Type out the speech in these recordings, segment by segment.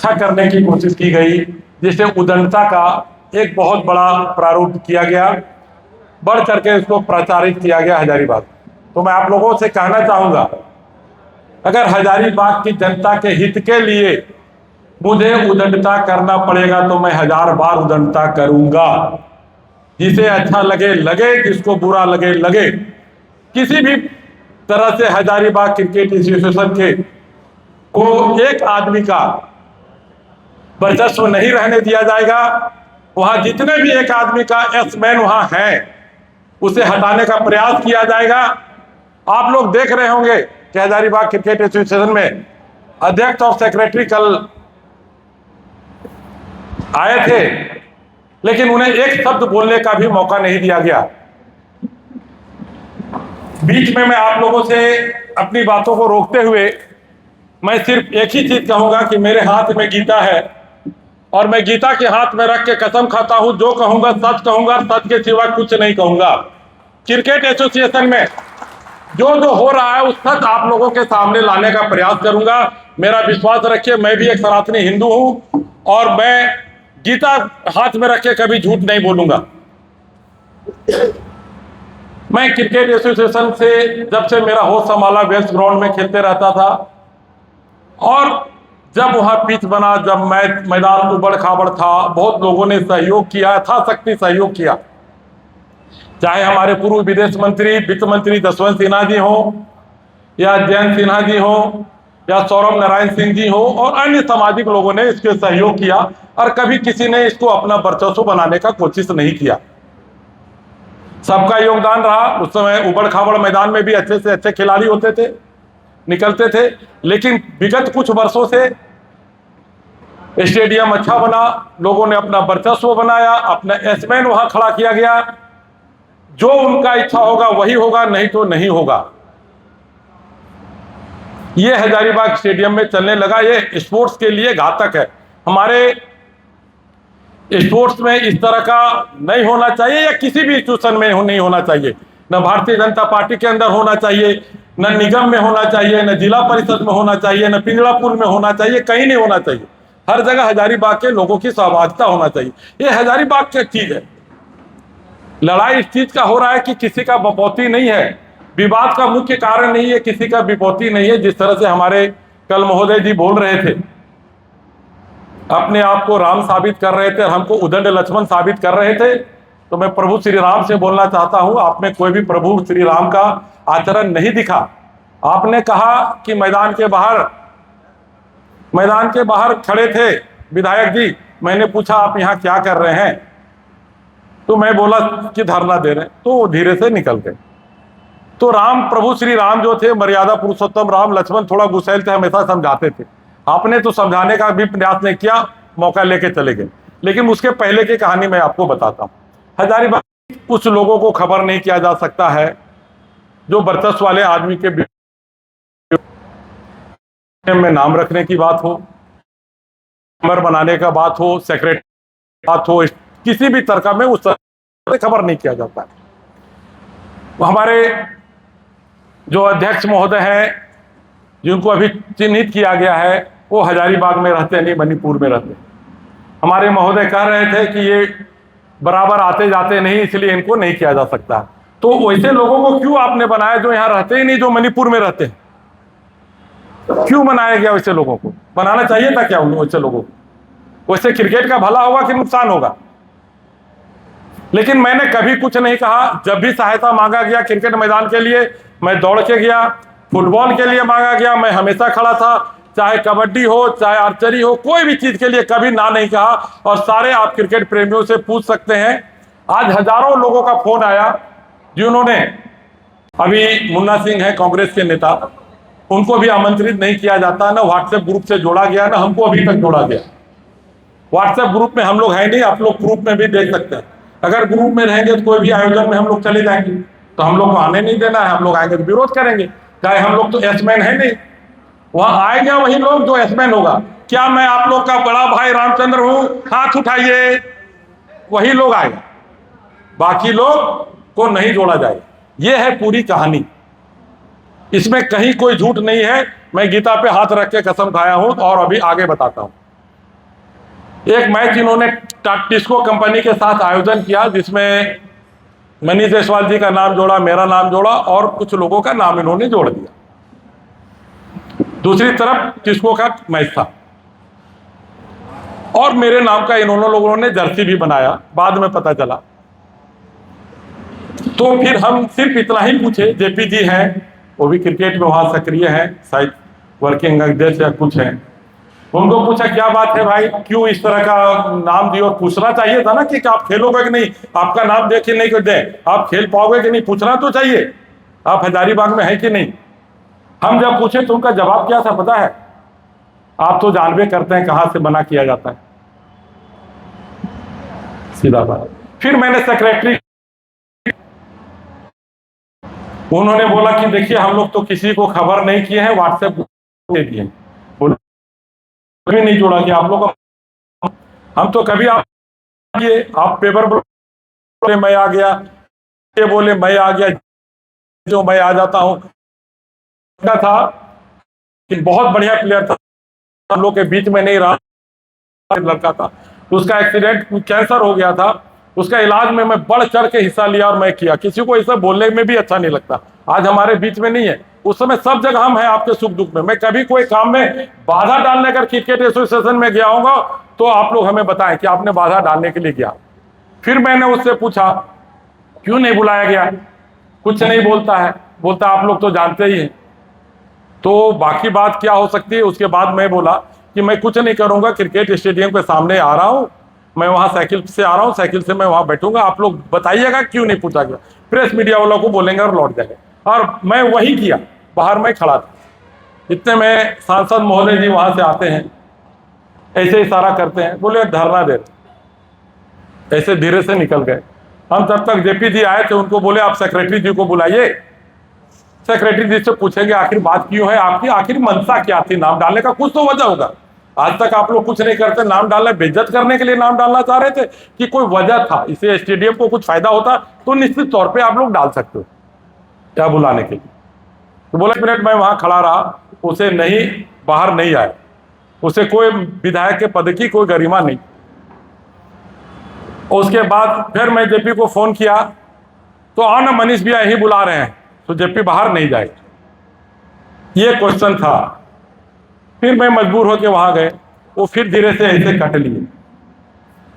अच्छा करने की कोशिश की गई, जिससे उदंडता का एक बहुत बड़ा प्रारूप किया गया, बढ़ करके इसको प्रचारित किया गया हजारीबाग। तो मैं आप लोगों से कहना चाहूंगा, अगर हजारीबाग की जनता के हित के लिए मुझे उदंडता करना पड़ेगा तो मैं 1000 बार उदंडता करूंगा। जिसे अच्छा लगे लगे, जिसको बुरा लगे लगे। किसी भी तरह से हजारीबाग क्रिकेट एसोसिएशन के को एक आदमी का वर्चस्व नहीं रहने दिया जाएगा। वहां जितने भी एक आदमी का एसमैन वहां है, उसे हटाने का प्रयास किया जाएगा। आप लोग देख रहे होंगे कि हजारीबाग क्रिकेट एसोसिएशन में अध्यक्ष और सेक्रेटरी कल आए थे, लेकिन उन्हें एक शब्द बोलने का भी मौका नहीं दिया गया। बीच में मैं आप लोगों से अपनी बातों को रोकते हुए मैं सिर्फ एक ही चीज कहूंगा कि मेरे हाथ में गीता है और मैं गीता के हाथ में रख के कसम खाता हूं, जो कहूंगा सच कहूंगा, सच के सिवा कुछ नहीं कहूंगा। क्रिकेट एसोसिएशन में जो जो हो रहा है उस सच आप लोगों के सामने लाने का प्रयास करूंगा। मेरा विश्वास रखिए, मैं भी एक सनातनी हिंदू हूं और मैं गीता हाथ में रख के कभी झूठ नहीं बोलूंगा। मैं क्रिकेट एसोसिएशन से जब से मेरा होश संभाला वेस्ट ग्राउंड में खेलते रहता था, और जब वहां पिच बना, जब मैदान उबड़ खाबड़ था, बहुत लोगों ने सहयोग किया, यथाशक्ति सहयोग किया। चाहे हमारे पूर्व विदेश मंत्री वित्त मंत्री जसवंत सिन्हा जी हो, या जयंत सिन्हा जी हो, या सौरभ नारायण सिंह जी हो, और अन्य सामाजिक लोगों ने इसके सहयोग किया, और कभी किसी ने इसको अपना वर्चस्व बनाने का कोशिश नहीं किया। सबका योगदान रहा। उस समय उबड़ खाबड़ मैदान में भी अच्छे से अच्छे खिलाड़ी होते थे, निकलते थे, लेकिन विगत कुछ वर्षों से स्टेडियम अच्छा बना, लोगों ने अपना वर्चस्व बनाया, अपना एसमैन वहां खड़ा किया गया। जो उनका इच्छा होगा वही होगा, नहीं तो नहीं होगा। ये हजारीबाग स्टेडियम में चलने लगा। ये स्पोर्ट्स के लिए घातक है। हमारे स्पोर्ट्स में इस तरह का नहीं होना चाहिए, या किसी भी इंस्टीट्यूशन में नहीं होना चाहिए। न भारतीय जनता पार्टी के अंदर होना चाहिए, न निगम में होना चाहिए, न जिला परिषद में होना चाहिए, न पिंजड़ापुर में होना चाहिए, कहीं नहीं होना चाहिए। हर जगह हजारीबाग के लोगों की सहभागिता होना चाहिए। ये हजारीबाग की चीज है। लड़ाई इस चीज का हो रहा है कि किसी का बपौती नहीं है, विवाद का मुख्य कारण नहीं है, किसी का विपौती नहीं है। जिस तरह से हमारे कल महोदय जी बोल रहे थे, अपने आप को राम साबित कर रहे थे, हमको उदंड लक्ष्मण साबित कर रहे थे, तो मैं प्रभु श्री राम से बोलना चाहता हूं, आप में कोई भी प्रभु श्री राम का आचरण नहीं दिखा। आपने कहा कि मैदान के बाहर खड़े थे विधायक जी, मैंने पूछा आप यहां क्या कर रहे हैं, तो मैं बोला कि धरना दे रहे हैं, तो वो धीरे से निकल गए। तो राम, प्रभु श्री राम जो थे, मर्यादा पुरुषोत्तम राम, लक्ष्मण थोड़ा गुस्सैल थे, हमेशा समझाते थे। आपने तो समझाने का भी प्रयास नहीं किया, मौका लेके चले गए। लेकिन उसके पहले की कहानी मैं आपको बताता हूं। हजारीबाग कुछ लोगों को खबर नहीं किया जा सकता है, जो वर्चस्व वाले आदमी के में नाम रखने की बात हो, नंबर बनाने का बात हो, सेक्रेटरी बात हो, किसी भी तरह में उस तरह खबर नहीं किया जाता है। हमारे जो अध्यक्ष महोदय हैं, जिनको अभी चिन्हित किया गया है, वो हजारीबाग में रहते नहीं, मणिपुर में रहते। हमारे महोदय कह रहे थे कि ये बराबर आते जाते नहीं, इसलिए इनको नहीं किया जा सकता। तो वैसे लोगों को क्यों आपने बनाया जो यहाँ रहते ही नहीं, जो मणिपुर में रहते हैं? क्यों बनाया गया वैसे लोगों को? बनाना चाहिए था क्या वैसे लोगों को? वैसे क्रिकेट का भला होगा कि नुकसान होगा? लेकिन मैंने कभी कुछ नहीं कहा। जब भी सहायता मांगा गया क्रिकेट मैदान के लिए, मैं दौड़ के गया। फुटबॉल के लिए मांगा गया, मैं हमेशा खड़ा था। चाहे कबड्डी हो, चाहे आर्चरी हो, कोई भी चीज के लिए कभी ना नहीं कहा। और सारे आप क्रिकेट प्रेमियों से पूछ सकते हैं, आज हजारों लोगों का फोन आया जिन्होंने, अभी मुन्ना सिंह है कांग्रेस के नेता, उनको भी आमंत्रित नहीं किया जाता, ना व्हाट्सएप ग्रुप से जोड़ा गया, ना हमको अभी तक जोड़ा गया। व्हाट्सएप ग्रुप में हम लोग हैं नहीं, आप लोग ग्रुप में भी देख सकते हैं। अगर ग्रुप में रहेंगे तो कोई भी आयोजन में हम लोग चले जाएंगे, तो हम लोग को आने नहीं देना है। हम लोग आएंगे तो विरोध करेंगे, चाहे हम लोग तो एसमैन है नहीं। वहां आएंगे वही लोग जो एसमैन होगा। क्या मैं आप लोग का बड़ा भाई रामचंद्र हूं? हाथ उठाइए, वही लोग आएगा, बाकी लोग को नहीं जोड़ा जाएगा। यह है पूरी कहानी, इसमें कहीं कोई झूठ नहीं है। मैं गीता पे हाथ रख के कसम खाया हूं और अभी आगे बताता हूं। एक मैच इन्होंने टिस्को कंपनी के साथ आयोजन किया, जिसमें मनीष जायसवाल जी का नाम जोड़ा, मेरा नाम जोड़ा और कुछ लोगों का नाम इन्होंने जोड़ दिया। दूसरी तरफ टिस्को का मैच था और मेरे नाम का इन्होंने लोगों ने जर्सी भी बनाया, बाद में पता चला। तो फिर हम सिर्फ इतना ही पूछे, जेपी जी हैं, वो भी क्रिकेट में वहां सक्रिय हैं, शायद वर्किंग अध्यक्ष या कुछ हैं, उनको पूछा क्या बात है भाई, क्यों इस तरह का नाम दिया? और पूछना चाहिए था ना कि आप खेलोगे कि नहीं, आपका नाम देखे नहीं कर दे, आप खेल पाओगे कि नहीं, पूछना तो चाहिए आप हजारीबाग में है कि नहीं। हम जब पूछे तो उनका जवाब क्या था पता है? आप तो जानबे करते हैं कहां से मना किया जाता है, सीधा बात। फिर मैंने सेक्रेटरी, उन्होंने बोला कि देखिए हम लोग तो किसी को खबर नहीं किए हैं, व्हाट्सएप दे दिए, कभी नहीं जोड़ा कि आप लोग, हम तो कभी आप पेपर बोले मैं आ गया, ये बोले मैं आ गया, जो मैं आ जाता हूं। था कि बहुत बढ़िया प्लेयर था, हम लोग के बीच में नहीं रहा, लड़का था, उसका एक्सीडेंट, कैंसर हो गया था, उसका इलाज में मैं बढ़ चढ़ के हिस्सा लिया और मैं किया। किसी को ऐसा बोलने में भी अच्छा नहीं लगता, आज हमारे बीच में नहीं है, उस समय सब जगह हम हैं आपके सुख दुख में। मैं कभी कोई काम में बाधा डालने अगर क्रिकेट एसोसिएशन में गया होगा तो आप लोग हमें बताएं कि आपने बाधा डालने के लिए गया। फिर मैंने उससे पूछा क्यों नहीं बुलाया गया, कुछ नहीं बोलता है, बोलता आप लोग तो जानते ही हैं। तो बाकी बात क्या हो सकती है? उसके बाद मैं बोला कि मैं कुछ नहीं करूंगा, क्रिकेट स्टेडियम के सामने आ रहा हूं, मैं वहां साइकिल से आ रहा हूं, साइकिल से मैं वहां बैठूंगा, आप लोग बताइएगा क्यों नहीं पूछा गया, प्रेस मीडिया वालों को बोलेंगे और लौट जाएंगे। और मैं वही किया, बाहर मैं खड़ा था। इतने में सांसद महोदय जी वहां से आते हैं, ऐसे इशारा करते हैं, बोले धरना दे, ऐसे धीरे से निकल गए। हम तब तक जेपी जी आए थे, उनको बोले आप सेक्रेटरी जी को बुलाइए, सेक्रेटरी जी से पूछेंगे आखिर बात क्यों है आपकी, आखिर मंशा क्या थी नाम डालने का, कुछ तो वजह होगा। आज तक आप लोग कुछ नहीं करते, नाम डालना बेइज्जत करने के लिए नाम डालना चाह रहे थे कि कोई वजह था, इसे स्टेडियम को कुछ फायदा होता तो निश्चित तौर पे आप लोग डाल सकते हो क्या बुलाने के लिए। तो बोला 1 मिनट मैं वहां खड़ा रहा, उसे नहीं, बाहर नहीं आया, उसे कोई विधायक के पद की कोई गरिमा नहीं। उसके बाद फिर मैं जेपी को फोन किया तो आओ ना मनीष भैया यही बुला रहे हैं, तो जेपी बाहर नहीं जाए, ये क्वेश्चन था। फिर मैं मजबूर होकर वहां गए, वो फिर धीरे से ऐसे कट लिए।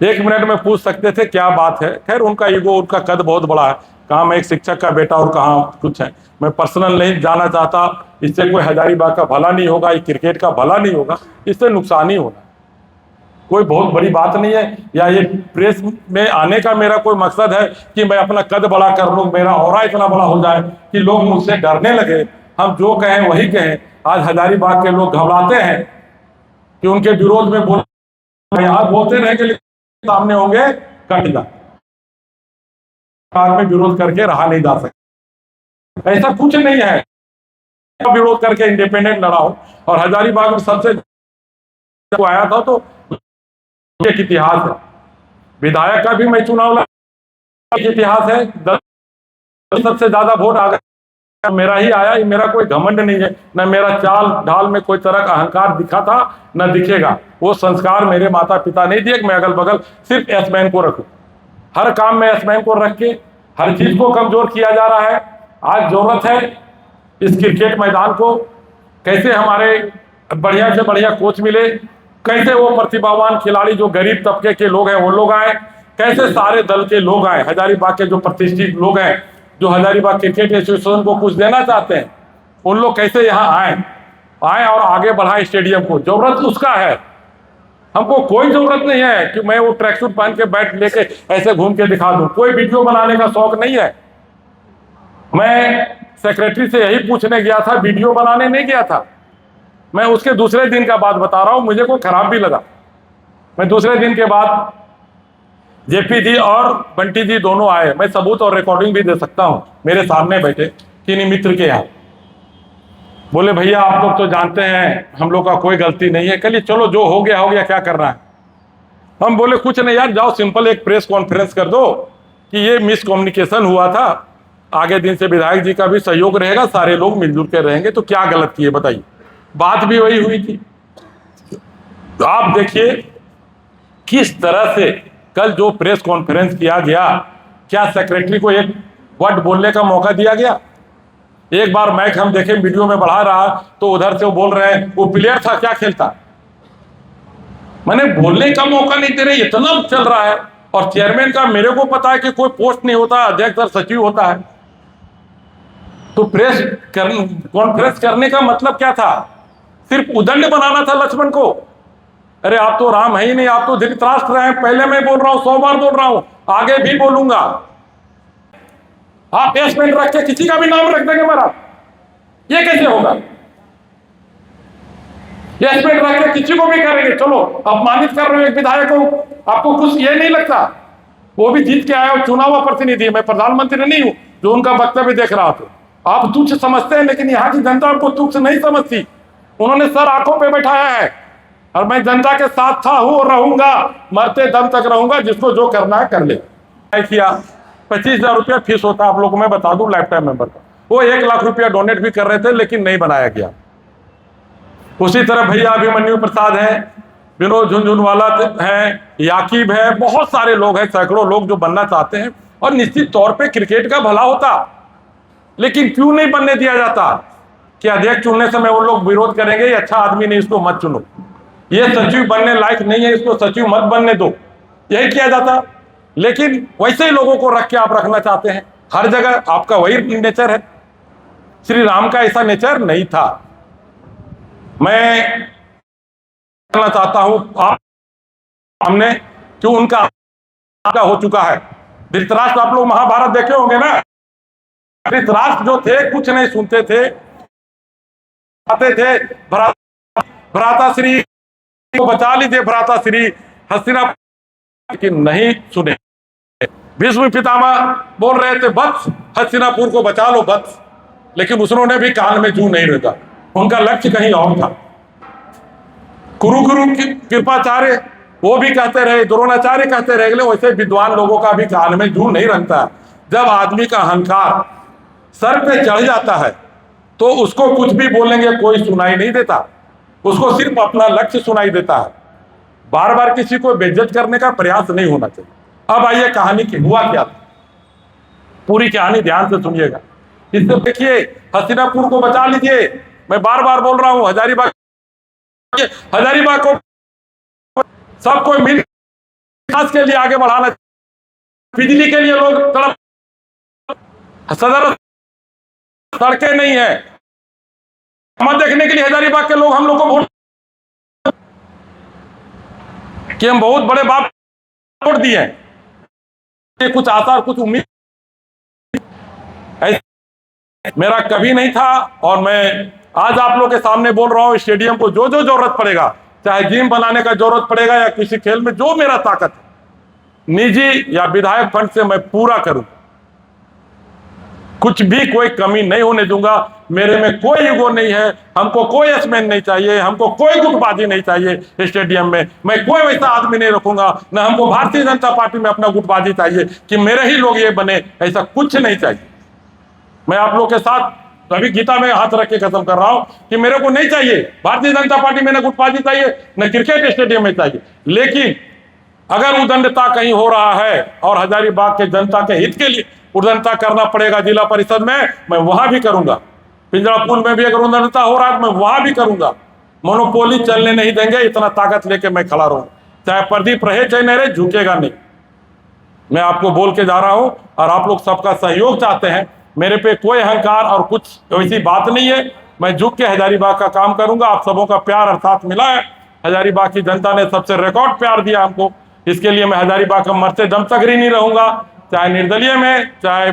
1 मिनट में पूछ सकते थे क्या बात है, खैर उनका ईगो, उनका कद बहुत बड़ा है, कहाँ मैं एक शिक्षक का बेटा और कहाँ कुछ है, मैं पर्सनल नहीं जाना चाहता, इससे कोई हजारीबाग का भला नहीं होगा, क्रिकेट का भला नहीं होगा, इससे नुकसान ही होगा, कोई बहुत बड़ी बात नहीं है। या ये प्रेस में आने का मेरा कोई मकसद है कि मैं अपना कद बड़ा कर लूं, मेरा ऑरा इतना बड़ा हो जाए कि लोग मुझसे डरने लगे, हम जो कहें वही कहें। आज हजारीबाग के लोग घबराते हैं कि उनके विरोध में बोल, आज बोलते रहे के लिए सामने होंगे कट जा, में विरोध करके रहा नहीं जा सकता, ऐसा कुछ नहीं है। विरोध करके इंडिपेंडेंट लड़ा हो, और हजारीबाग में सबसे आया था तो एक इतिहास है, विधायक का भी मैं चुनाव लड़ा, इतिहास है, 10 सबसे ज्यादा वोट आ गया, मेरा ही आया, ये मेरा कोई घमंड नहीं है, न मेरा चाल ढाल में कोई तरह का अहंकार दिखा था न दिखेगा, वो संस्कार मेरे माता पिता नहीं दिए। मैं अगल बगल सिर्फ एसमैन को रखूं, हर काम में एसमैन को रख के हर चीज को कमजोर किया जा रहा है। आज जरूरत है इस क्रिकेट मैदान को कैसे हमारे बढ़िया से बढ़िया कोच मिले, कैसे वो प्रतिभावान खिलाड़ी जो गरीब तबके के लोग हैं वो लोग आए, कैसे सारे दल के लोग आए, हजारीबाग के जो प्रतिष्ठित लोग हैं जो हजारीबाग क्रिकेट एसोसिएशन को कुछ देना चाहते हैं, उन लोग कैसे यहाँ आए और आगे बढ़ाए स्टेडियम को। जरूरत उसका है, हमको कोई जरूरत नहीं है कि मैं वो ट्रैक सूट पहन के बैट लेके ऐसे घूम के दिखा दूं, कोई वीडियो बनाने का शौक नहीं है। मैं सेक्रेटरी से यही पूछने गया था, वीडियो बनाने नहीं गया था। मैं उसके दूसरे दिन का बात बता रहा हूं, मुझे कोई खराब भी लगा। मैं दूसरे दिन के बाद जेपी जी और बंटी जी दोनों आए, मैं सबूत और रिकॉर्डिंग भी दे सकता हूं, मेरे सामने बैठे किन्हीं मित्र के यहाँ। बोले भैया आप लोग तो जानते हैं हम लोग का कोई गलती नहीं है, कहिए चलो जो हो गया क्या करना है। हम बोले कुछ नहीं यार, जाओ सिंपल एक प्रेस कॉन्फ्रेंस कर दो कि ये मिसकम्युनिकेशन हुआ था, आगे दिन से विधायक जी का भी सहयोग रहेगा, सारे लोग मिलजुल के रहेंगे, तो क्या गलत किए बताइए। बात भी वही हुई थी। तो आप देखिए किस तरह से कल जो प्रेस कॉन्फ्रेंस किया गया, क्या सेक्रेटरी को एक वर्ड बोलने का मौका दिया गया? एक बार मैच हम देखे वीडियो में बढ़ा रहा तो उधर से वो बोल रहे हैं वो प्लेयर था क्या खेलता, मैंने बोलने का मौका नहीं दे रहे, इतना चल रहा है। और चेयरमैन का मेरे को पता है कि कोई पोस्ट नहीं होता, अध्यक्ष और सचिव होता है। तो प्रेस कॉन्फ्रेंस करने का मतलब क्या था? सिर्फ उदंड बनाना था लक्ष्मण को। अरे आप तो राम है ही नहीं, आप तो धृतराष्ट्र हैं। पहले मैं बोल रहा हूं, 100 बार बोल रहा हूं, आगे भी बोलूंगा। आप एसमेंट रख के किसी का भी नाम रख देंगे महाराज, ये कैसे होगा? एसमेंट रख के किसी को भी करेंगे, चलो अपमानित कर रहे हो एक विधायक को, आपको कुछ ये नहीं लगता? वो भी जीत के आया, चुना हुआ प्रतिनिधि, मैं प्रधानमंत्री नहीं हूं जो उनका वक्तव्य देख रहा था। आप तुच्छ समझते हैं, लेकिन यहाँ की जनता आपको तुच्छ नहीं समझती। उन्होंने सर आंखों पे बैठाया है, और मैं जनता के साथ था, हूं और रहूंगा, मरते दम तक रहूंगा। जिसको जो करना है कर ले। किया 25,000 रुपया फीस होता है, आप लोगों को मैं बता दूं, लाइफ टाइम मेंबर का। वो 1 लाख रुपया डोनेट भी कर रहे थे, लेकिन नहीं बनाया गया। उसी तरह भैया अभिमन्यु प्रसाद है, विनोद झुनझुनवाला है, याकीब है, बहुत सारे लोग हैं, सैकड़ों लोग जो बनना चाहते हैं। और निश्चित तौर पे क्रिकेट का भला होता, लेकिन क्यों नहीं बनने दिया जाता? कि अध्यक्ष चुनने समय वो लोग विरोध करेंगे, ये अच्छा आदमी नहीं, इसको मत चुनो, ये सचिव बनने लायक नहीं है, इसको सचिव मत बनने दो, यही किया जाता। लेकिन वैसे ही लोगों को रख के आप रखना चाहते हैं हर जगह, आपका वही नेचर है। श्री राम का ऐसा नेचर नहीं था। मैं कहना चाहता हूं आप हमने क्यों उनका हो चुका है। धृतराष्ट्र, आप लोग महाभारत देखे होंगे ना, धृतराष्ट्र जो थे कुछ नहीं सुनते थे, आते थे भ्राताश्री को बचा लीजिए, भ्राताश्री हस्तिनापुर, लेकिन नहीं सुने। भीष्म पितामह बोल रहे थे वत्स हस्तिनापुर को बचा लो वत्स, लेकिन उसने भी कान में जू नहीं रखा, उनका लक्ष्य कहीं और था। कुरुगुरु कृपाचार्य वो भी कहते रहे, द्रोणाचार्य कहते रहे, वैसे विद्वान लोगों का भी कान में जू नहीं रखता। जब आदमी का अहंकार सर पे चढ़ जाता है तो उसको कुछ भी बोलेंगे कोई सुनाई नहीं देता, उसको सिर्फ अपना लक्ष्य सुनाई देता है। बार बार किसी को बेइज्जत करने का प्रयास नहीं होना चाहिए। अब आइए कहानी की हुआ क्या था, पूरी कहानी ध्यान से सुनिएगा। इससे देखिए, हस्तिनापुर को बचा लीजिए, मैं बार बार बोल रहा हूं, हजारीबाग को सब कोई मिल के लिए आगे बढ़ाना। बिजली के लिए लोग तड़प, सदर सड़कें नहीं है, हम देखने के लिए हजारीबाग के लोग हम लोग को वोट कि हम बहुत बड़े बाप वोट दिए, कुछ आशा कुछ उम्मीद मेरा कभी नहीं था। और मैं आज आप लोग के सामने बोल रहा हूं, स्टेडियम को जो जो जरूरत पड़ेगा, चाहे जिम बनाने का जरूरत पड़ेगा या किसी खेल में जो मेरा ताकत है, निजी या विधायक फंड से मैं पूरा करूं, कुछ भी कोई कमी नहीं होने दूंगा। मेरे में कोई ईगो नहीं है, हमको कोई एसमेंट नहीं चाहिए, हमको कोई गुटबाजी नहीं चाहिए स्टेडियम में। मैं कोई वैसा आदमी नहीं रखूंगा, न हमको भारतीय जनता पार्टी में अपना गुटबाजी चाहिए कि मेरे ही लोग ये बने, ऐसा कुछ नहीं चाहिए। मैं आप लोग के साथ अभी गीता में हाथ रख के कसम कर रहा हूं कि मेरे को नहीं चाहिए भारतीय जनता पार्टी में, न गुटबाजी चाहिए, न क्रिकेट स्टेडियम में चाहिए। लेकिन अगर उदंडता कहीं हो रहा है और हजारीबाग के जनता के हित के लिए उदंडता करना पड़ेगा जिला परिषद में, मैं वहां भी करूंगा। पिंजरापुर में भी अगर उदंडता हो रहा है तो मैं वहां भी करूंगा। मोनोपोली चलने नहीं देंगे, इतना ताकत लेके मैं खड़ा रहूंगा, चाहे प्रदीप रहे चाहे नहीं रहे, झुकेगा नहीं। मैं आपको बोल के जा रहा हूं, और आप लोग सबका सहयोग चाहते हैं। मेरे पे कोई अहंकार और कुछ वैसी बात नहीं है, मैं झुक के हजारीबाग का काम करूंगा। आप सबों का प्यार अर्थात मिला है, हजारीबाग की जनता ने सबसे रिकॉर्ड प्यार दिया हमको, इसके लिए मैं हजारीबाग का मरते दम तक ऋणी रहूंगा, चाहे निर्दलीय में चाहे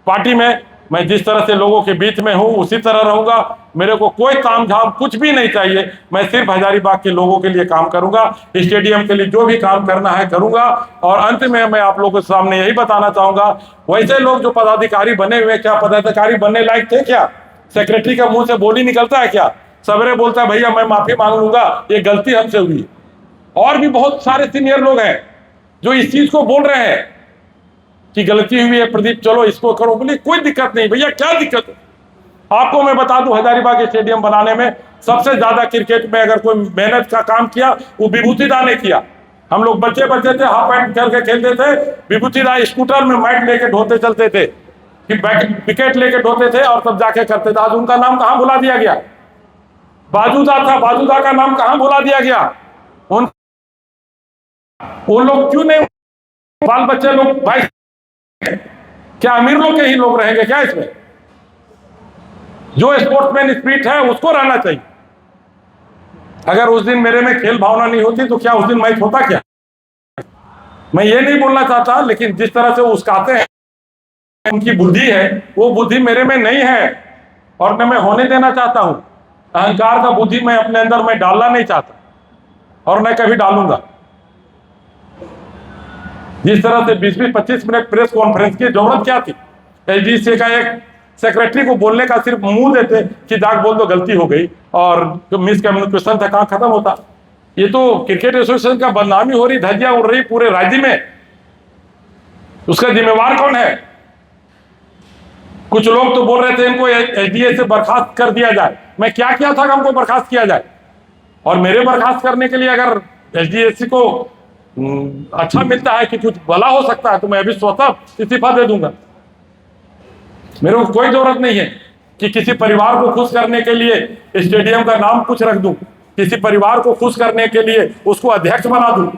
पार्टी में। मैं जिस तरह से लोगों के बीच में हूं उसी तरह रहूंगा। मेरे को कोई काम झाम कुछ भी नहीं चाहिए, मैं सिर्फ हजारीबाग के लोगों के लिए काम करूंगा। स्टेडियम के लिए जो भी काम करना है करूंगा। और अंत में मैं आप लोगों के सामने यही बताना चाहूंगा, वैसे लोग जो पदाधिकारी बने हुए, क्या पदाधिकारी बनने लायक थे क्या? सेक्रेटरी का मुंह से बोली निकलता है क्या? सवेरे बोलता है भैया मैं माफी मांग लूंगा, ये गलती हमसे हुई। और भी बहुत सारे सीनियर लोग हैं जो इस चीज को बोल रहे हैं कि गलती हुई है प्रदीप, चलो इसको करो। बोले कोई दिक्कत नहीं भैया, क्या दिक्कत है? आपको मैं बता दूं, हजारीबाग स्टेडियम बनाने में सबसे ज्यादा क्रिकेट में अगर कोई मेहनत का काम किया वो विभूतिदा ने किया। हम लोग बच्चे बच्चे थे, हाफ पैंट करके खेलते थे, विभूति राय स्कूटर में मैट लेके ढोते चलते थे, फिर विकेट लेके ढोते थे और तब जाके करते थे। आज उनका नाम कहां भुला दिया गया? बाजूदा था, बाजूदा का नाम कहां भुला दिया गया? वो लोग क्यों नहीं, बाल बच्चे लोग भाई, क्या अमीर लोग के ही लोग रहेंगे क्या इसमें? जो स्पोर्ट्समैन स्पिरिट है उसको रहना चाहिए। अगर उस दिन मेरे में खेल भावना नहीं होती तो क्या उस दिन मैच होता क्या? मैं ये नहीं बोलना चाहता, लेकिन जिस तरह से वो उसकाते हैं, उनकी बुद्धि है, वो बुद्धि मेरे में नहीं है और न मैं होने देना चाहता हूं। अहंकार का बुद्धि मैं अपने अंदर में डालना नहीं चाहता और न कभी डालूंगा। जिस तरह से 20-20, 25 मिनट प्रेस कॉन्फ्रेंस की जरूरत क्या थी? एसडीसी का एक सेक्रेटरी को बोलने का सिर्फ मुंह देते कि जाग बोल दो गलती हो गई और जो मिस कम्युनिकेशन था, कहां खत्म होता। ये तो क्रिकेट एसोसिएशन का बदनामी हो रही, धज्जियां उड़ रही पूरे राज्य में। उसका जिम्मेवार कौन है? कुछ लोग तो बोल रहे थे इनको एसडीए से बर्खास्त कर दिया जाए। मैं क्या किया था कि हमको बर्खास्त किया जाए? और मेरे बर्खास्त करने के लिए अगर एसडीएससी को अच्छा मिलता है कि कुछ भला हो सकता है तो मैं अभी स्वतः इस्तीफा दे दूंगा। मेरे को कोई जरूरत नहीं है कि किसी परिवार को खुश करने के लिए स्टेडियम का नाम कुछ रख दूं, किसी परिवार को खुश करने के लिए उसको अध्यक्ष बना दूं।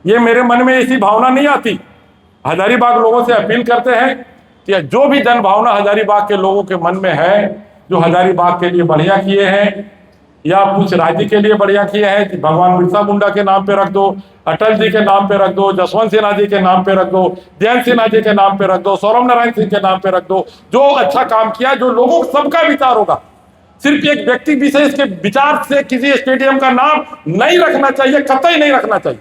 ये मेरे मन में ऐसी भावना नहीं आती। हजारीबाग लोगों से अपील करते हैं कि जो भी जन भावना हजारीबाग के लोगों के मन में है, जो हजारीबाग के लिए बढ़िया किए हैं या कुछ राज्य के लिए बढ़िया किए हैं, भगवान बिरसा मुंडा के नाम पे रख दो, अटल जी के नाम पे रख दो, जसवंत सिन्हा जी के नाम पे रख दो, जयंत सिन्हा जी के नाम पे रख दो, सौरभ नारायण सिंह के नाम पे रख दो। जो अच्छा काम किया, जो लोगों सबका विचार होगा, सिर्फ एक व्यक्ति विशेष के विचार से किसी स्टेडियम का नाम नहीं रखना चाहिए, कतई नहीं रखना चाहिए।